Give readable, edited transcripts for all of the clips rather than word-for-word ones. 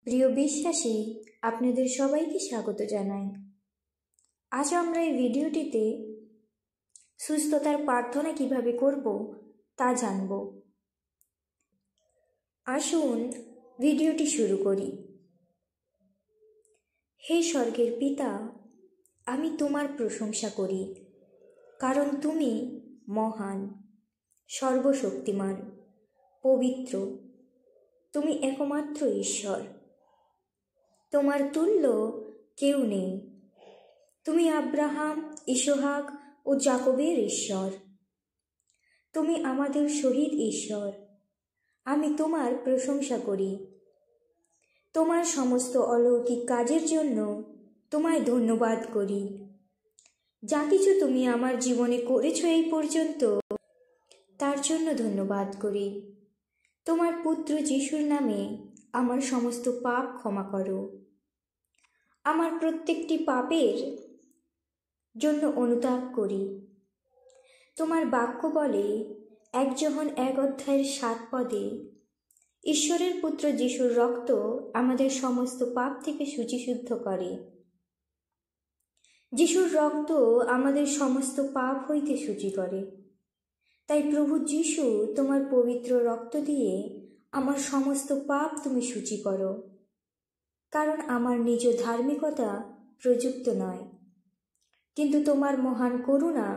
প্রিয় বিশ্বাসী, আপনাদের সবাইকে স্বাগত জানাই। আজ আমরা এই ভিডিওটিতে সুস্থতার প্রার্থনা কিভাবে করব তা জানব। আসুন ভিডিওটি শুরু করি। হে স্বর্গের পিতা, আমি তোমার প্রশংসা করি, কারণ তুমি মহান, সর্বশক্তিমান, পবিত্র। তুমি একমাত্র ঈশ্বর, তোমার তুল্য কেউ নেই। তুমি আব্রাহাম, ইসহাক ও যাকবের ঈশ্বর। তুমি আমাদের শহীদ ঈশ্বর। আমি তোমার প্রশংসা করি। তোমার সমস্ত অলৌকিক কাজের জন্য তোমায় ধন্যবাদ করি। যা কিছু তুমি আমার জীবনে করেছো এই পর্যন্ত, তার জন্য ধন্যবাদ করি। তোমার পুত্র যিশুর নামে আমার সমস্ত পাপ ক্ষমা করো। আমার প্রত্যেকটি পাপের জন্য অনুতাপ করি। তোমার বাক্য বলে 1 যোহন 1:7 ঈশ্বরের পুত্র যিশুর রক্ত আমাদের সমস্ত পাপ থেকে শুচিশুদ্ধ করে। যিশুর রক্ত আমাদের সমস্ত পাপ হইতে শুচি করে। তাই প্রভু যিশু, তোমার পবিত্র রক্ত দিয়ে আমার সমস্ত পাপ তুমি শুচি করো, কারণ আমার নিজ ধার্মিকতা প্রযুক্ত নয়, কিন্তু তোমার মহান করুণা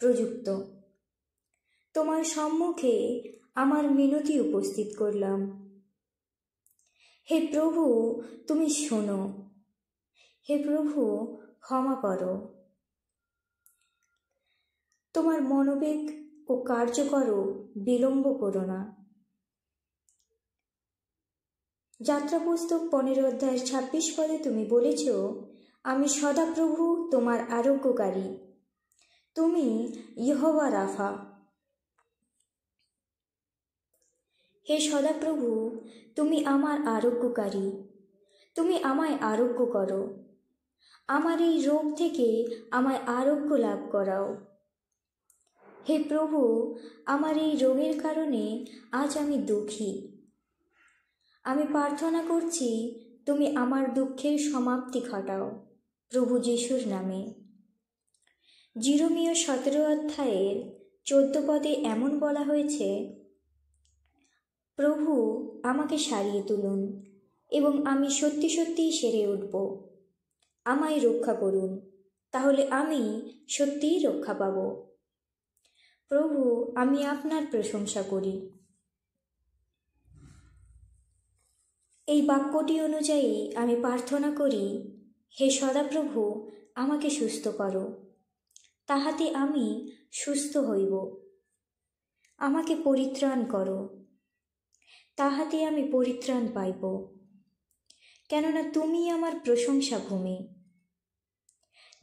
প্রযুক্ত। তোমার সম্মুখে আমার মিনতি উপস্থিত করলাম। হে প্রভু, তুমি শোনো। হে প্রভু, ক্ষমা করো। তোমার মনোবেগ ও কার্য করো, বিলম্ব করো না। যাত্রা পুস্তক 15:26 তুমি বলেছ, আমি সদাপ্রভু তোমার আরোগ্যকারী। তুমি ইহোবা রাফা। হে সদাপ্রভু, তুমি আমার আরোগ্যকারী। তুমি আমায় আরোগ্য করো। আমার এই রোগ থেকে আমায় আরোগ্য লাভ করাও। হে প্রভু, আমার এই রোগের কারণে আজ আমি দুঃখী। আমি প্রার্থনা করছি, তুমি আমার দুঃখের সমাপ্তি ঘটাও প্রভু যিশুর নামে। জিরমীয় 17:14 এমন বলা হয়েছে, প্রভু আমাকে সারিয়ে তুলুন এবং আমি সত্যি সত্যিই সেরে উঠব। আমায় রক্ষা করুন, তাহলে আমি সত্যিই রক্ষা পাব। প্রভু, আমি আপনার প্রশংসা করি। এই বাক্যটি অনুযায়ী আমি প্রার্থনা করি, হে সদাপ্রভু, আমাকে সুস্থ করো, তাহাতে আমি সুস্থ হইব। আমাকে পরিত্রাণ করো, তাহাতে আমি পরিত্রাণ পাইব, কেননা তুমি আমার প্রশংসা ভূমি।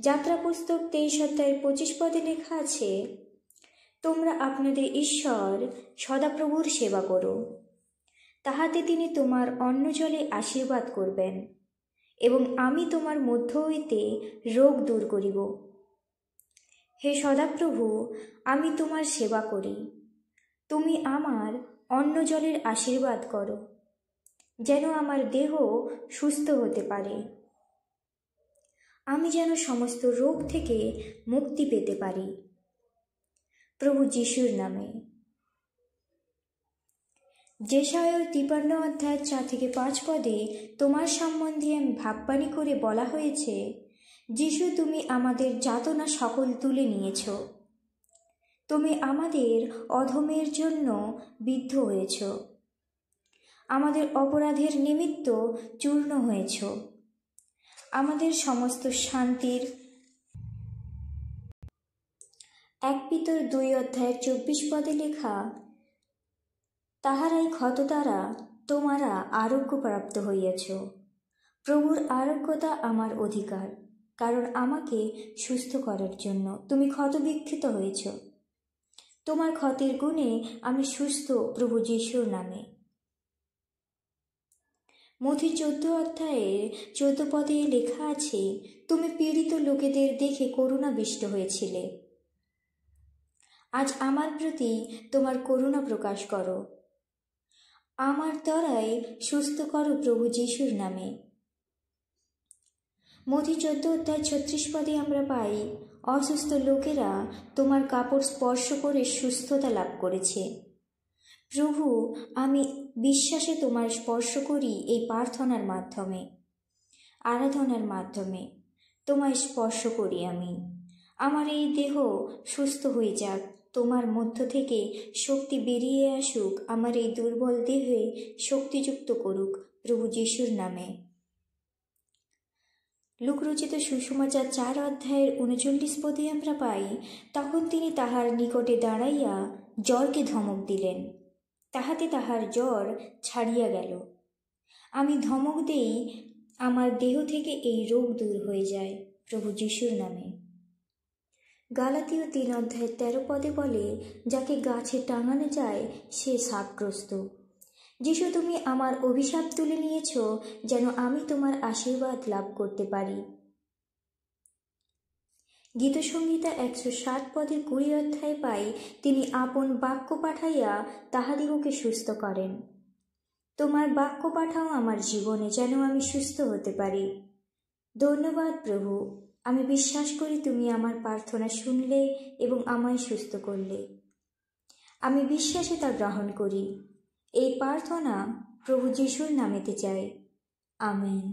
যাত্রা পুস্তক 23:25 লেখা আছে, তোমরা আপনাদের ঈশ্বর সদাপ্রভুর সেবা করো, তাহাতে তিনি তোমার অন্ন জলে আশীর্বাদ করবেন এবং আমি তোমার মধ্য হইতে রোগ দূর করিব। হে সদাপ্রভু, আমি তোমার সেবা করি। তুমি আমার অন্ন জলের আশীর্বাদ করো, যেন আমার দেহ সুস্থ হতে পারে, আমি যেন সমস্ত রোগ থেকে মুক্তি পেতে পারি প্রভু যিশুর নামে। যেশায়া 53:4-5 তোমার সম্বন্ধে ভাববাণী করে বলা হয়েছে, যিশু, তুমি আমাদের যাতনা সকল তুলে নিয়েছ। তুমি আমাদের অধমের জন্য বিদ্ধ হয়েছ, আমাদের অপরাধের নিমিত্ত চূর্ণ হয়েছ। আমাদের সমস্ত শান্তির 1 পিতর 2:24 লেখা, তাহারাই ক্ষত দ্বারা তোমরা আরোগ্যপ্রাপ্ত হইয়াছ। প্রভুর আরোগ্যতা আমার অধিকার, কারণ আমাকে সুস্থ করার জন্য তুমি ক্ষতবিক্ষত হয়েছ। তোমার ক্ষতের গুণে আমি সুস্থ প্রভু যিশুর নামে। মথি 14:14 লেখা আছে, তুমি পীড়িত লোকেদের দেখে করুণাবিষ্ট হয়েছিলে। আজ আমার প্রতি তোমার করুণা প্রকাশ করো। আমার দ্বারাই সুস্থ করো প্রভু যিশুর নামে। মথি 14:36 পদে আমরা পাই, অসুস্থ লোকেরা তোমার কাপড় স্পর্শ করে সুস্থতা লাভ করেছে। প্রভু, আমি বিশ্বাসে তোমার স্পর্শ করি। এই প্রার্থনার মাধ্যমে, আরাধনার মাধ্যমে তোমায় স্পর্শ করি। আমি আমার এই দেহ সুস্থ হয়ে যাক, তোমার মধ্য থেকে শক্তি বেরিয়ে আসুক, আমার এই দুর্বল দেহে শক্তিযুক্ত করুক প্রভু যিশুর নামে। লুকরচিত সুসমাচার 4:39 পদে আমরা পাই, তখন তিনি তাহার নিকটে দাঁড়াইয়া জ্বরকে ধমক দিলেন, তাহাতে তাহার জ্বর ছাড়িয়া গেল। আমি ধমক দেই, আমার দেহ থেকে এই রোগ দূর হয়ে যায় প্রভু যিশুর নামে। গালাতীয় 3:13 পদে বলে, যাকে গাছে টাঙানো যায় সে শাপগ্রস্ত। যিশু, তুমি আমার অভিশাপ তুলে নিয়েছ যেন আমি তোমার আশীর্বাদ লাভ করতে পারি। গীতসংহিতা 107 পদের 20 অধ্যায়ে পাই, তিনি আপন বাক্য পাঠাইয়া তাহাদিগকে সুস্থ করেন। তোমার বাক্য পাঠাও আমার জীবনে, যেন আমি সুস্থ হতে পারি। ধন্যবাদ প্রভু, আমি বিশ্বাস করি তুমি আমার প্রার্থনা শুনলে এবং আমায় সুস্থ করলে। আমি বিশ্বাসে তা গ্রহণ করি। এই প্রার্থনা প্রভু যিশুর নামেতে চাই। আমেন।